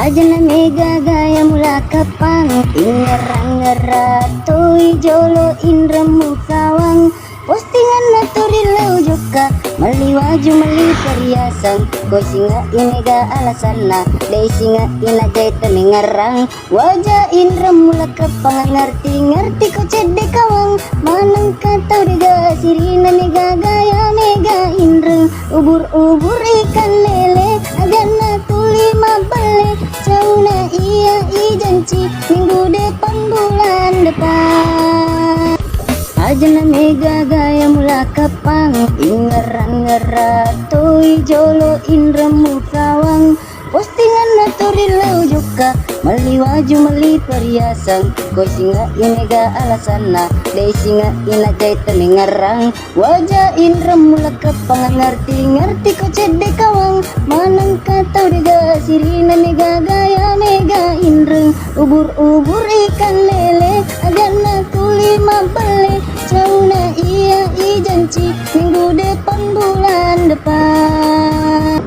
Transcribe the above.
Ajana mega gaya mula kapang ingerang-ngerat toy jolo indra mukawang postingan naturilau juga meli waju meli perhiasan ko singa inega alasana dei singa ina jaita mengarang wajah indra mula kapang ngerti ko cede kawang manang kata dega sirina mega gaya mega indra ubur ikan lele agana tuli mabale cauna iya ijanci minggu depan bulan depan ajana mega gaya mula kapang ingerang-ngerat toy jolo indra mukawang postingan naturilau juga meli waju meli perhiasan ko singa inega alasana dei singa ina jaita mengarang wajah indra mula kapang ngerti ko cede kawang manang kata dega sirina mega gaya mega indra ubur ikan lele agana tuli mabale cauna iya ijanci minggu depan bulan depan